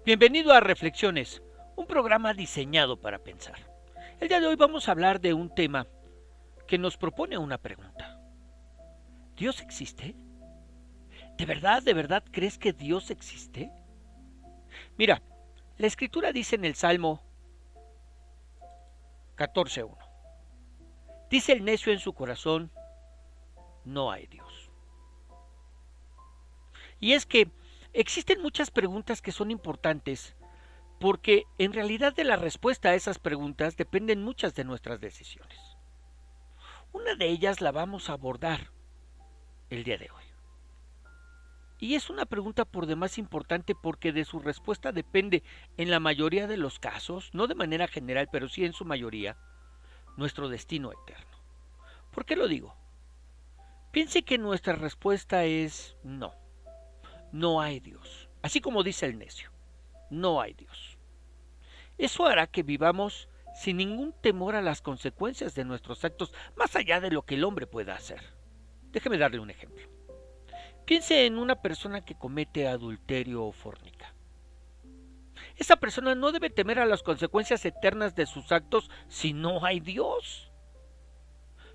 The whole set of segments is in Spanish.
Bienvenido a Reflexiones, un programa diseñado para pensar. El día de hoy vamos a hablar de un tema que nos propone una pregunta. ¿Dios existe? De verdad crees que Dios existe? Mira, la escritura dice en el Salmo 14:1. Dice el necio en su corazón, no hay Dios. Y es que existen muchas preguntas que son importantes porque en realidad de la respuesta a esas preguntas dependen muchas de nuestras decisiones. Una de ellas la vamos a abordar el día de hoy. Y es una pregunta por demás importante porque de su respuesta depende, en la mayoría de los casos, no de manera general, pero sí en su mayoría, nuestro destino eterno. ¿Por qué lo digo? Piense que nuestra respuesta es no, no hay Dios. Así como dice el necio, no hay Dios. Eso hará que vivamos sin ningún temor a las consecuencias de nuestros actos, más allá de lo que el hombre pueda hacer. Déjeme darle un ejemplo. Piense en una persona que comete adulterio o fornica. Esa persona no debe temer a las consecuencias eternas de sus actos si no hay Dios.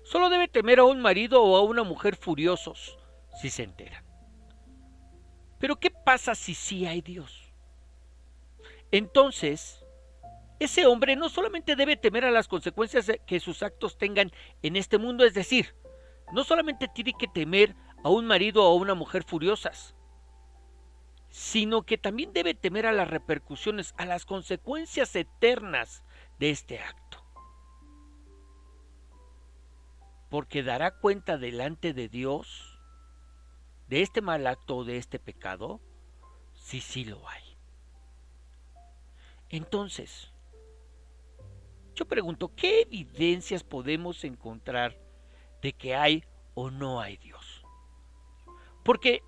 Solo debe temer a un marido o a una mujer furiosos si se enteran. Pero ¿qué pasa si sí hay Dios? Entonces, ese hombre no solamente debe temer a las consecuencias que sus actos tengan en este mundo, es decir, no solamente tiene que temer a un marido o a una mujer furiosas, sino que también debe temer a las repercusiones, a las consecuencias eternas de este acto. Porque dará cuenta delante de Dios de este mal acto o de este pecado, si sí lo hay. Entonces, yo pregunto, ¿qué evidencias podemos encontrar de que hay o no hay Dios? Porque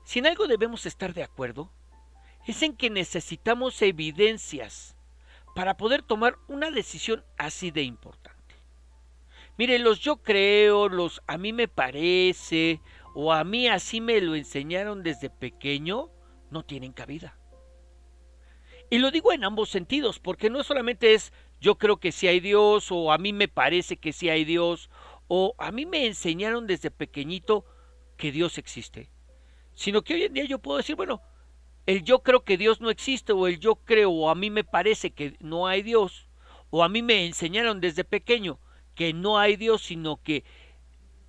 si en algo debemos estar de acuerdo, es en que necesitamos evidencias para poder tomar una decisión así de importante. Mire, los yo creo, los a mí me parece o a mí así me lo enseñaron desde pequeño, no tienen cabida. Y lo digo en ambos sentidos, porque no solamente es yo creo que sí hay Dios o a mí me parece que sí hay Dios o a mí me enseñaron desde pequeñito que Dios existe, sino que hoy en día yo puedo decir, bueno, el yo creo que Dios no existe o el yo creo o a mí me parece que no hay Dios o a mí me enseñaron desde pequeño que no hay Dios, sino que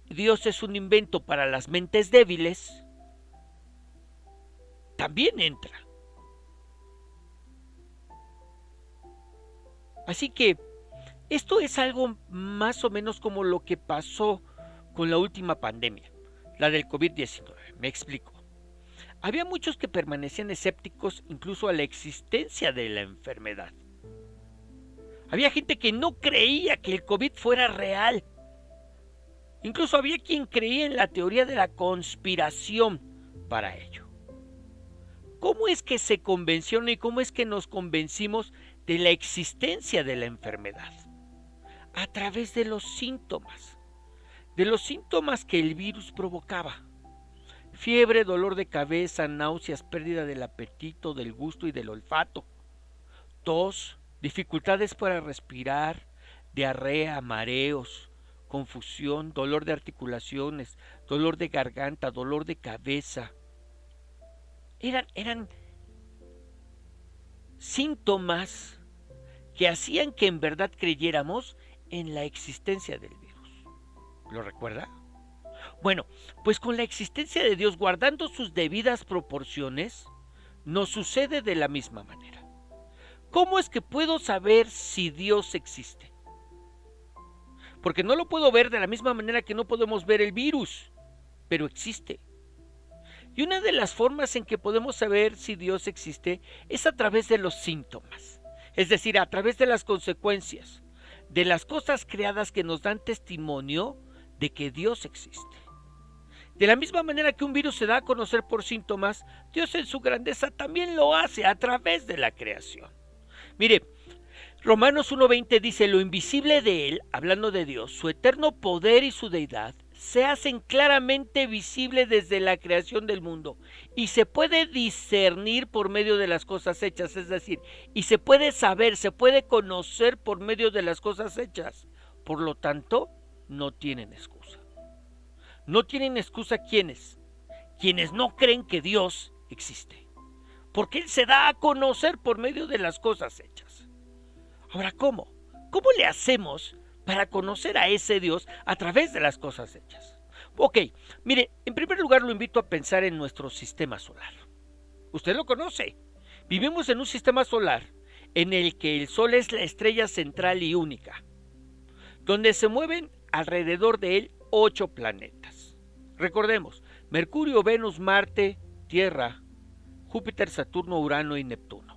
Dios es un invento para las mentes débiles, también entra. Así que esto es algo más o menos como lo que pasó con la última pandemia, la del COVID-19. Me explico. Había muchos que permanecían escépticos incluso a la existencia de la enfermedad. Había gente que no creía que el COVID fuera real. Incluso había quien creía en la teoría de la conspiración para ello. ¿Cómo es que se convencieron y cómo es que nos convencimos de la existencia de la enfermedad? A través de los síntomas que el virus provocaba. Fiebre, dolor de cabeza, náuseas, pérdida del apetito, del gusto y del olfato, tos, dificultades para respirar, diarrea, mareos, confusión, dolor de articulaciones, dolor de garganta, dolor de cabeza. Eran síntomas que hacían que en verdad creyéramos en la existencia del virus. ¿Lo recuerda? Bueno, pues con la existencia de Dios guardando sus debidas proporciones, nos sucede de la misma manera. ¿Cómo es que puedo saber si Dios existe? Porque no lo puedo ver de la misma manera que no podemos ver el virus, pero existe. Y una de las formas en que podemos saber si Dios existe es a través de los síntomas, es decir, a través de las consecuencias, de las cosas creadas que nos dan testimonio de que Dios existe. De la misma manera que un virus se da a conocer por síntomas, Dios en su grandeza también lo hace a través de la creación. Mire, Romanos 1:20 dice, lo invisible de Él, hablando de Dios, su eterno poder y su deidad, se hacen claramente visibles desde la creación del mundo y se puede discernir por medio de las cosas hechas, es decir, y se puede saber, se puede conocer por medio de las cosas hechas. Por lo tanto, no tienen excusa. No tienen excusa quienes no creen que Dios existe, porque Él se da a conocer por medio de las cosas hechas. Ahora, ¿cómo? ¿Cómo le hacemos para conocer a ese Dios a través de las cosas hechas? Ok, mire, en primer lugar lo invito a pensar en nuestro sistema solar. Usted lo conoce. Vivimos en un sistema solar en el que el Sol es la estrella central y única, donde se mueven alrededor de él 8 planetas. Recordemos, Mercurio, Venus, Marte, Tierra, Júpiter, Saturno, Urano y Neptuno.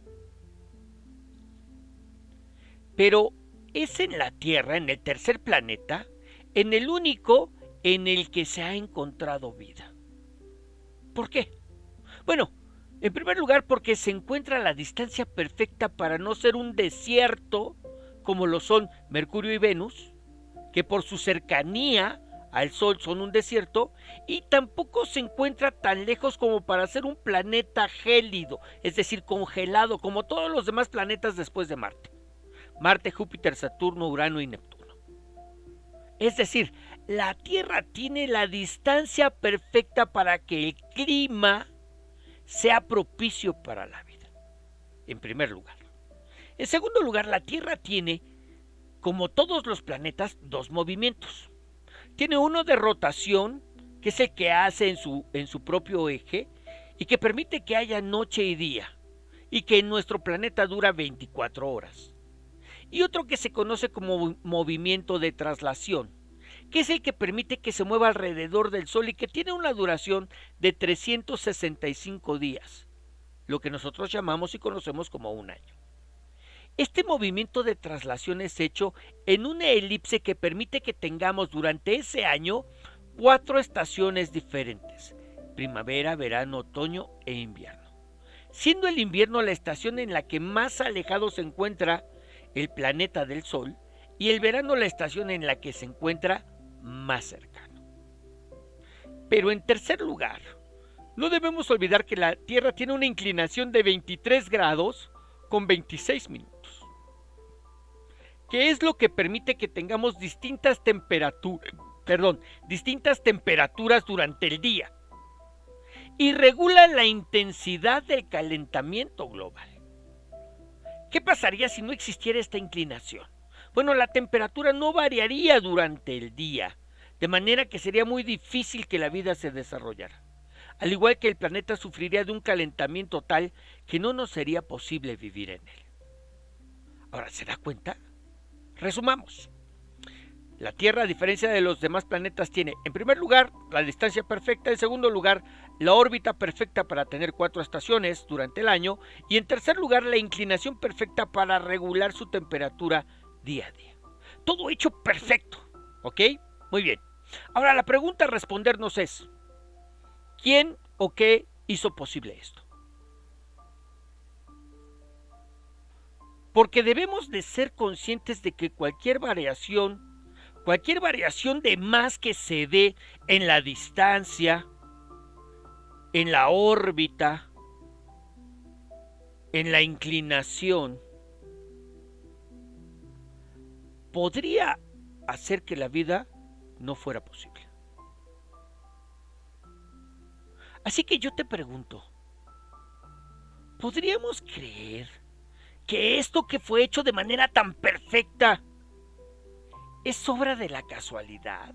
Pero es en la Tierra, en el tercer planeta, en el único en el que se ha encontrado vida. ¿Por qué? Bueno, en primer lugar porque se encuentra a la distancia perfecta para no ser un desierto como lo son Mercurio y Venus, que por su cercanía al Sol son un desierto, y tampoco se encuentra tan lejos como para ser un planeta gélido, es decir, congelado, como todos los demás planetas después de Marte. Marte, Júpiter, Saturno, Urano y Neptuno. Es decir, la Tierra tiene la distancia perfecta para que el clima sea propicio para la vida, en primer lugar. En segundo lugar, la Tierra tiene, como todos los planetas, dos movimientos. Tiene uno de rotación, que es el que hace en su propio eje, y que permite que haya noche y día, y que en nuestro planeta dura 24 horas. Y otro que se conoce como movimiento de traslación, que es el que permite que se mueva alrededor del Sol y que tiene una duración de 365 días, lo que nosotros llamamos y conocemos como un año. Este movimiento de traslación es hecho en una elipse que permite que tengamos durante ese año 4 estaciones diferentes: primavera, verano, otoño e invierno, siendo el invierno la estación en la que más alejado se encuentra el planeta del Sol y el verano la estación en la que se encuentra más cercano. Pero en tercer lugar, no debemos olvidar que la Tierra tiene una inclinación de 23 grados con 26 minutos, que es lo que permite que tengamos distintas temperaturas durante el día y regula la intensidad del calentamiento global. ¿Qué pasaría si no existiera esta inclinación? Bueno, la temperatura no variaría durante el día, de manera que sería muy difícil que la vida se desarrollara. Al igual que el planeta sufriría de un calentamiento tal que no nos sería posible vivir en él. Ahora, ¿se da cuenta? Resumamos. La Tierra, a diferencia de los demás planetas, tiene, en primer lugar, la distancia perfecta; en segundo lugar, la órbita perfecta para tener 4 estaciones durante el año; y en tercer lugar, la inclinación perfecta para regular su temperatura día a día. Todo hecho perfecto, ¿ok? Muy bien. Ahora la pregunta a respondernos es, ¿quién o qué hizo posible esto? Porque debemos de ser conscientes de que cualquier variación de más que se dé en la distancia, en la órbita, en la inclinación, podría hacer que la vida no fuera posible. Así que yo te pregunto, ¿podríamos creer que esto que fue hecho de manera tan perfecta es obra de la casualidad?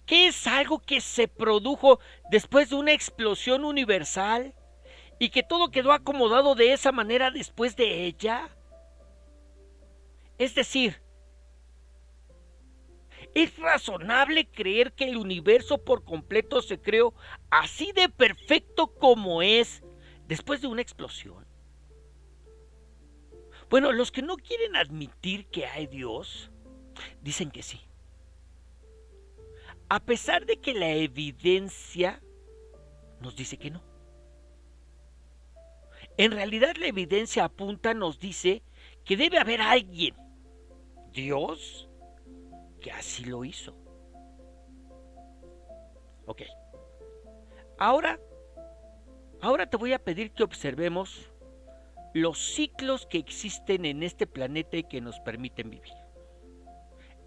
¿Que es algo que se produjo después de una explosión universal y que todo quedó acomodado de esa manera después de ella? Es decir, ¿es razonable creer que el universo por completo se creó así de perfecto como es después de una explosión? Bueno, los que no quieren admitir que hay Dios dicen que sí, a pesar de que la evidencia nos dice que no. En realidad la evidencia apunta, nos dice que debe haber alguien, Dios, que así lo hizo. Ok. Ahora te voy a pedir que observemos los ciclos que existen en este planeta y que nos permiten vivir.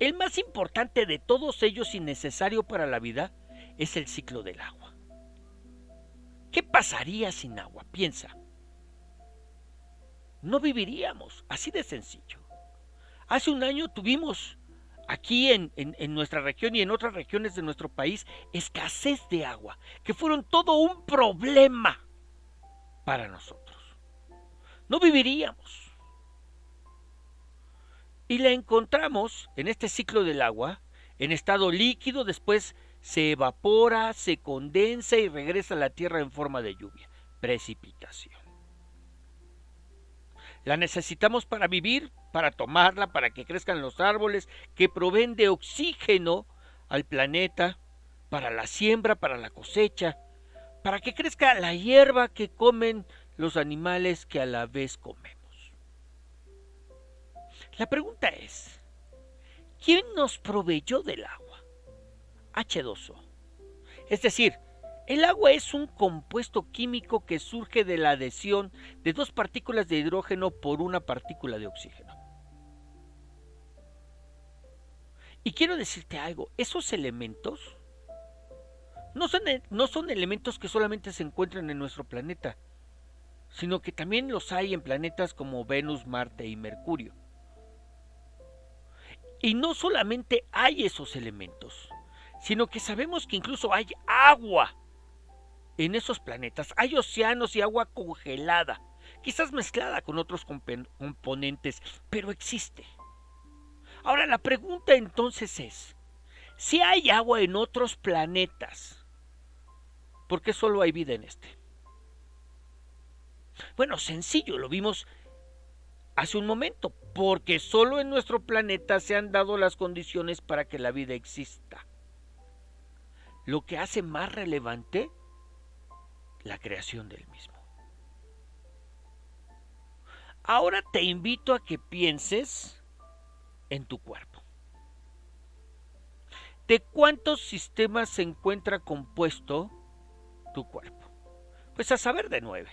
El más importante de todos ellos y necesario para la vida es el ciclo del agua. ¿Qué pasaría sin agua? Piensa. No viviríamos, así de sencillo. Hace un año tuvimos aquí en nuestra región y en otras regiones de nuestro país escasez de agua, que fueron todo un problema para nosotros. No viviríamos. Y la encontramos en este ciclo del agua, en estado líquido, después se evapora, se condensa y regresa a la tierra en forma de lluvia, precipitación. La necesitamos para vivir, para tomarla, para que crezcan los árboles, que proveen de oxígeno al planeta, para la siembra, para la cosecha, para que crezca la hierba que comen los animales que a la vez comemos. La pregunta es, ¿quién nos proveyó del agua? H2O. Es decir, el agua es un compuesto químico que surge de la adhesión de dos partículas de hidrógeno por una partícula de oxígeno. Y quiero decirte algo, esos elementos no son elementos que solamente se encuentran en nuestro planeta, sino que también los hay en planetas como Venus, Marte y Mercurio. Y no solamente hay esos elementos, sino que sabemos que incluso hay agua en esos planetas. Hay océanos y agua congelada, quizás mezclada con otros componentes, pero existe. Ahora la pregunta entonces es, si hay agua en otros planetas, ¿por qué solo hay vida en este? Bueno, sencillo, lo vimos hace un momento, porque solo en nuestro planeta se han dado las condiciones para que la vida exista. Lo que hace más relevante la creación del mismo. Ahora te invito a que pienses en tu cuerpo. ¿De cuántos sistemas se encuentra compuesto tu cuerpo? Pues a saber, de 9.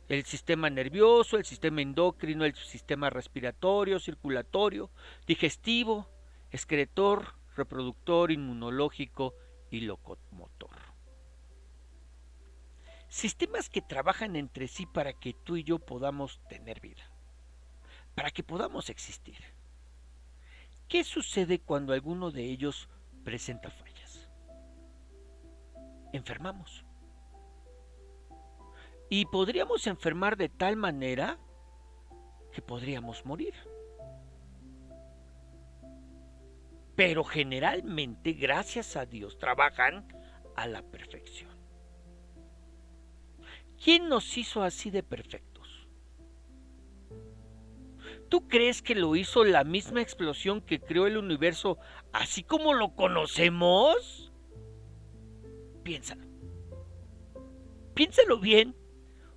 El sistema nervioso, el sistema endocrino, el sistema respiratorio, circulatorio, digestivo, excretor, reproductor, inmunológico y locomotor. Sistemas que trabajan entre sí para que tú y yo podamos tener vida, para que podamos existir. ¿Qué sucede cuando alguno de ellos presenta fallas? Enfermamos. Y podríamos enfermar de tal manera que podríamos morir. Pero generalmente, gracias a Dios, trabajan a la perfección. ¿Quién nos hizo así de perfectos? ¿Tú crees que lo hizo la misma explosión que creó el universo así como lo conocemos? Piénsalo. Piénsalo bien.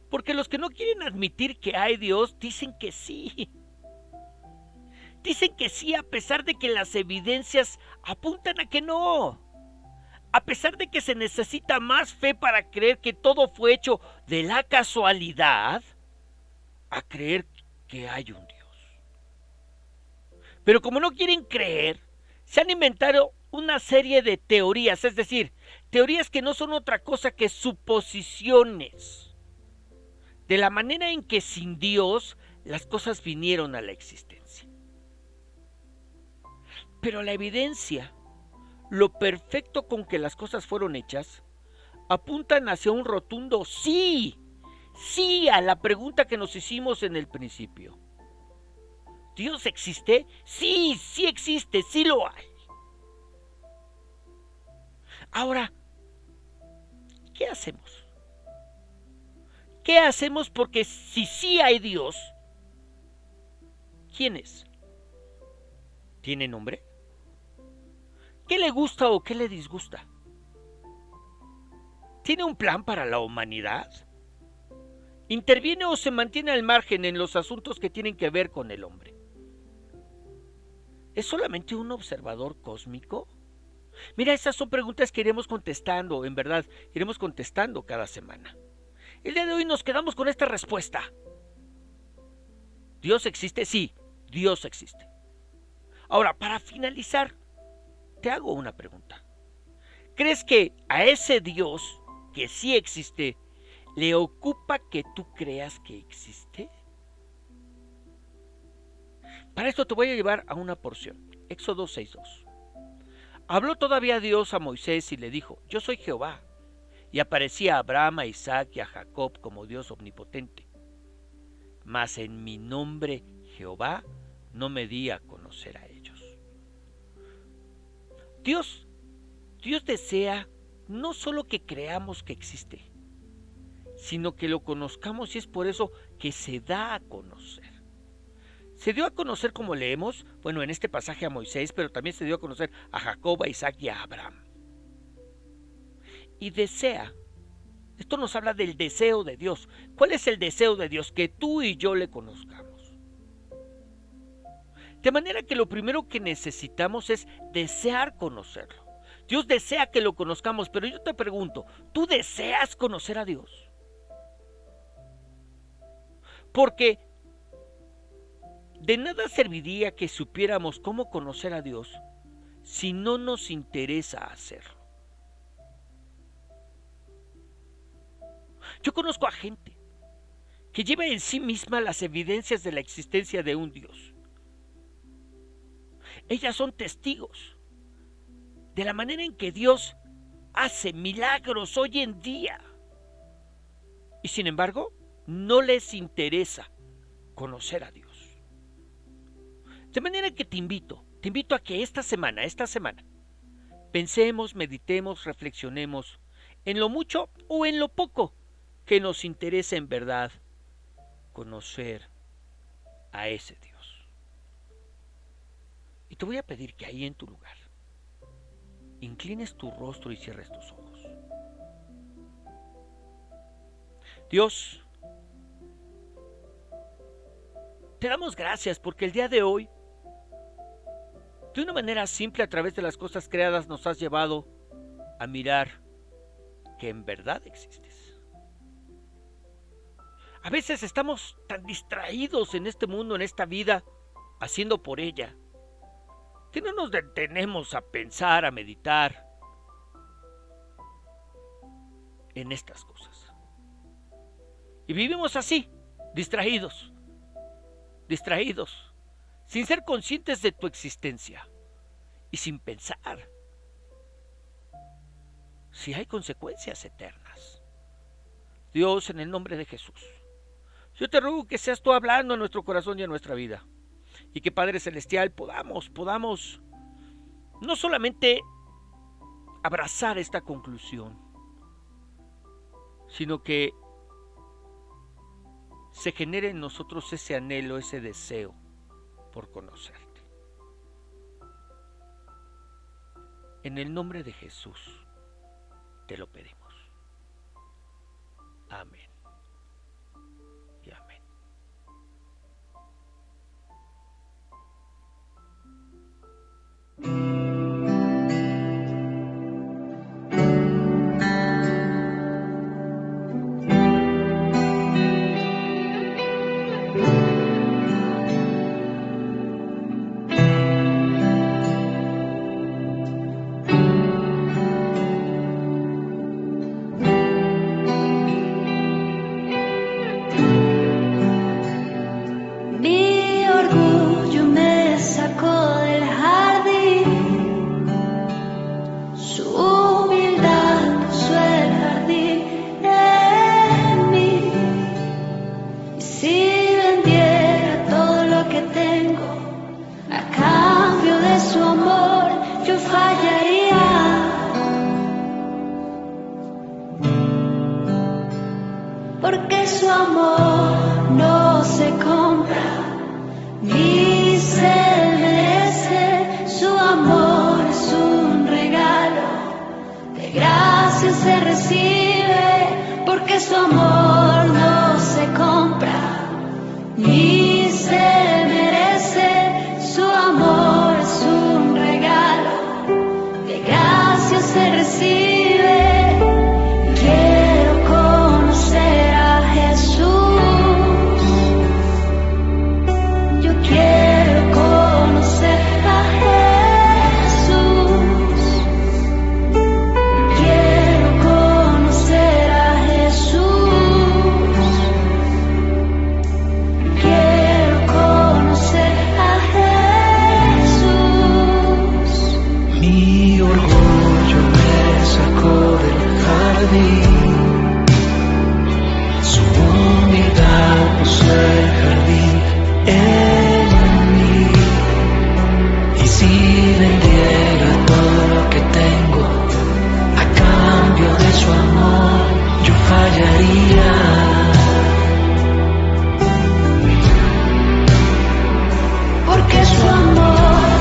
Porque los que no quieren admitir que hay Dios dicen que sí. Dicen que sí a pesar de que las evidencias apuntan a que no. A pesar de que se necesita más fe para creer que todo fue hecho de la casualidad, a creer que hay un Dios. Pero como no quieren creer, se han inventado una serie de teorías, es decir, teorías que no son otra cosa que suposiciones de la manera en que sin Dios las cosas vinieron a la existencia. Pero la evidencia, lo perfecto con que las cosas fueron hechas, apuntan hacia un rotundo sí, sí a la pregunta que nos hicimos en el principio. ¿Dios existe? Sí, sí existe, sí lo hay. Ahora, ¿qué hacemos? ¿Qué hacemos? Porque si sí hay Dios, ¿quién es? ¿Tiene nombre? ¿Qué le gusta o qué le disgusta? ¿Tiene un plan para la humanidad? ¿Interviene o se mantiene al margen en los asuntos que tienen que ver con el hombre? ¿Es solamente un observador cósmico? Mira, esas son preguntas que iremos contestando, en verdad, iremos contestando cada semana. El día de hoy nos quedamos con esta respuesta. ¿Dios existe? Sí, Dios existe. Ahora, para finalizar, te hago una pregunta. ¿Crees que a ese Dios, que sí existe, le ocupa que tú creas que existe? Para esto te voy a llevar a una porción. Éxodo 6:2. Habló todavía Dios a Moisés y le dijo: yo soy Jehová. Y aparecía a Abraham, a Isaac y a Jacob como Dios omnipotente. Mas en mi nombre Jehová no me di a conocer a ellos. Dios desea no solo que creamos que existe, sino que lo conozcamos, y es por eso que se da a conocer. Se dio a conocer, como leemos, en este pasaje a Moisés, pero también se dio a conocer a Jacob, a Isaac y a Abraham. Y desea, esto nos habla del deseo de Dios. ¿Cuál es el deseo de Dios? Que tú y yo le conozcamos. De manera que lo primero que necesitamos es desear conocerlo. Dios desea que lo conozcamos, pero yo te pregunto, ¿tú deseas conocer a Dios? Porque de nada serviría que supiéramos cómo conocer a Dios si no nos interesa hacerlo. Yo conozco a gente que lleva en sí misma las evidencias de la existencia de un Dios. Ellas son testigos de la manera en que Dios hace milagros hoy en día. Y sin embargo, no les interesa conocer a Dios. De manera que te invito a que esta semana, pensemos, meditemos, reflexionemos en lo mucho o en lo poco que nos interesa en verdad conocer a ese Dios. Y te voy a pedir que ahí en tu lugar inclines tu rostro y cierres tus ojos. Dios, te damos gracias porque el día de hoy, de una manera simple, a través de las cosas creadas, nos has llevado a mirar que en verdad existes. A veces estamos tan distraídos en este mundo, en esta vida, haciendo por ella, que no nos detenemos a pensar, a meditar en estas cosas. Y vivimos así, distraídos, sin ser conscientes de tu existencia y sin pensar si hay consecuencias eternas. Dios, en el nombre de Jesús, yo te ruego que seas tú hablando en nuestro corazón y en nuestra vida, y que, Padre Celestial, podamos no solamente abrazar esta conclusión, sino que se genere en nosotros ese anhelo, ese deseo por conocerte. En el nombre de Jesús te lo pedimos. Amén y amén. Porque su amor no se compra ni se merece. Su amor es un regalo, de gracia se recibe, porque su amor no se mí. Su humildad puso el jardín en mí. Y si vendiera todo lo que tengo a cambio de su amor, yo fallaría. Porque su amor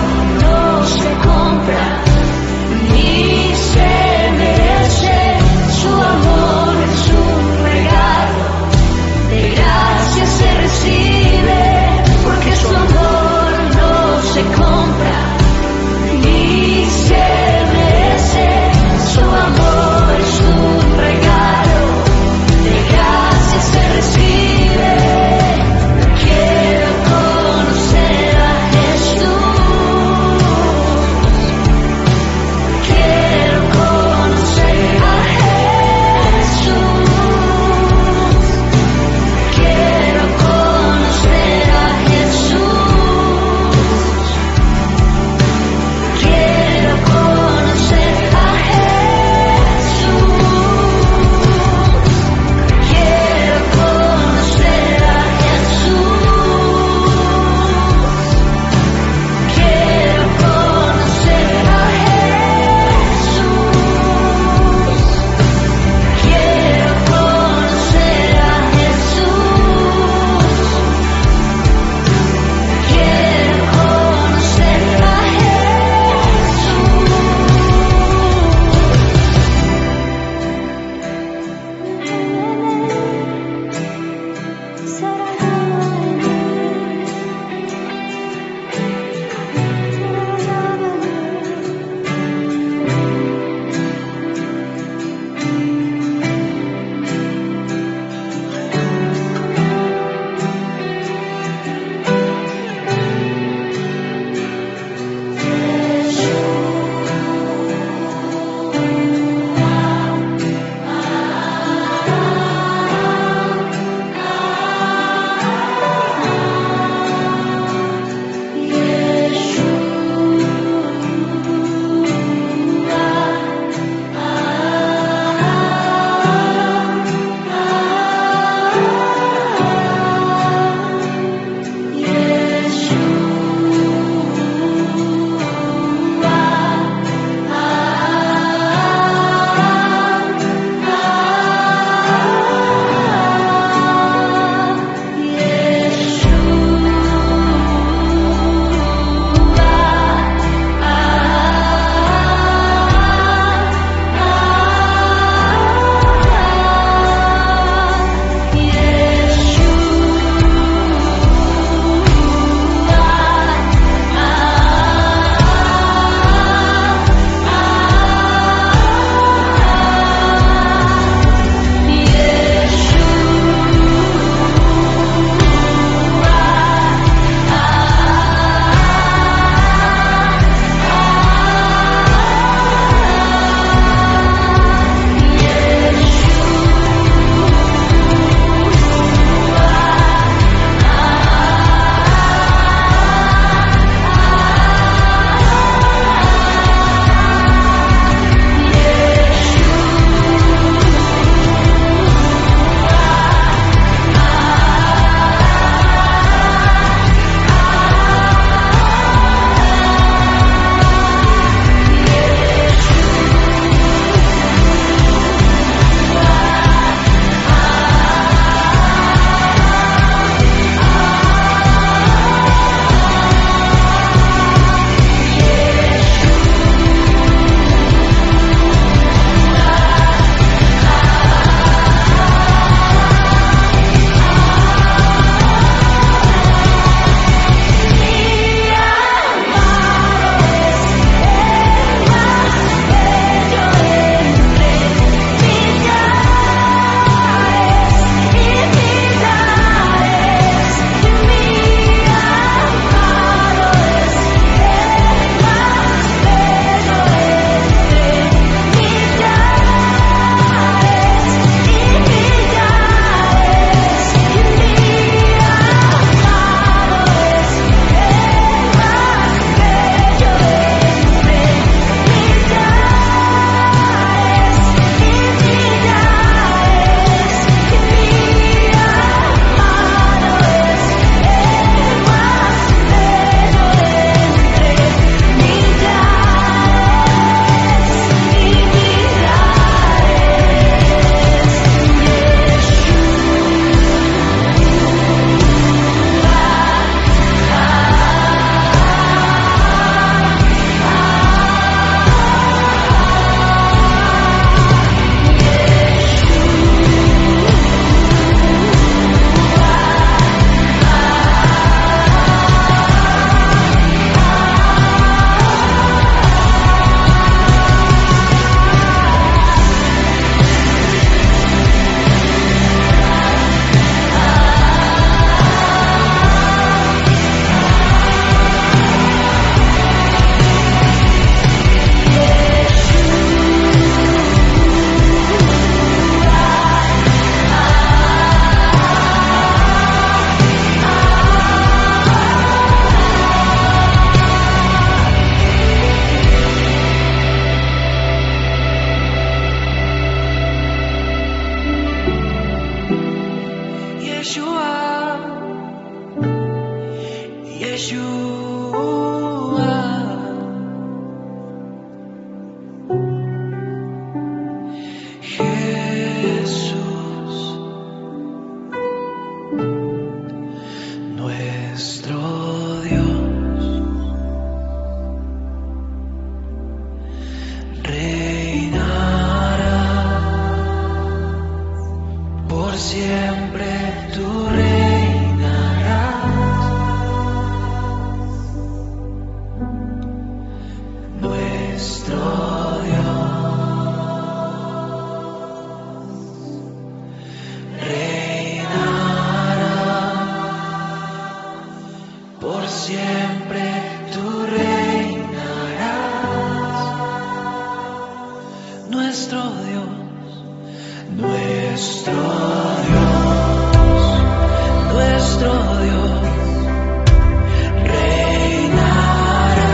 no se compra ni se merece. Su amor reinará. Por siempre tú reinarás. Nuestro por siempre tú reinarás, nuestro Dios, nuestro Dios, nuestro Dios reinará,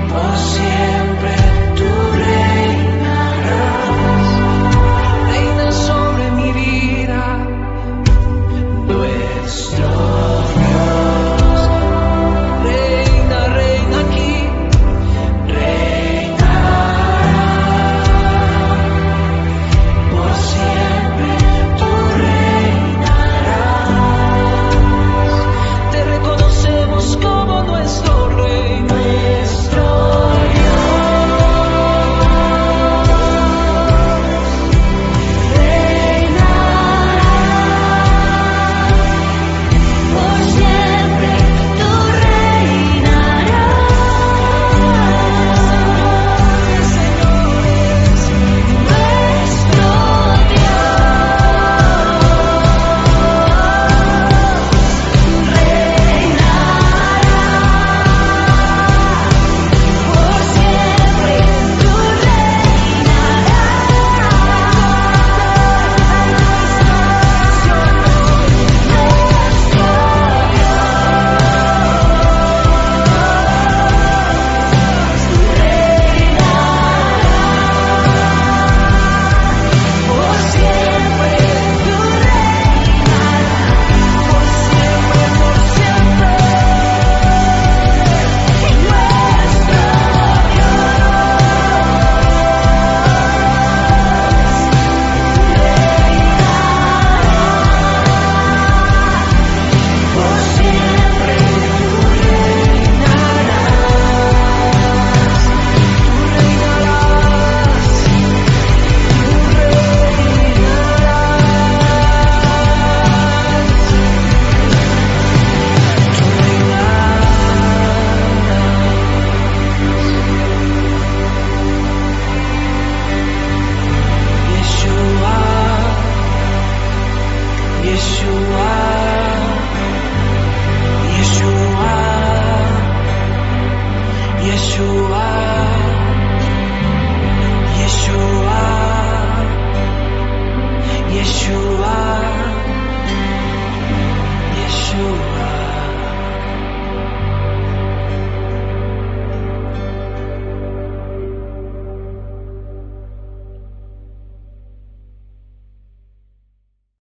por siempre tú reinarás, reina sobre mi vida. Nuestro Dios reina, reina aquí, reinará, por siempre tú reinarás. Te reconocemos como nuestro Rey, nuestro Dios reinará. Por siempre tú reinarás, señores, nuestro Dios reinará, por siempre tú Yeshua, Yeshua, Yeshua.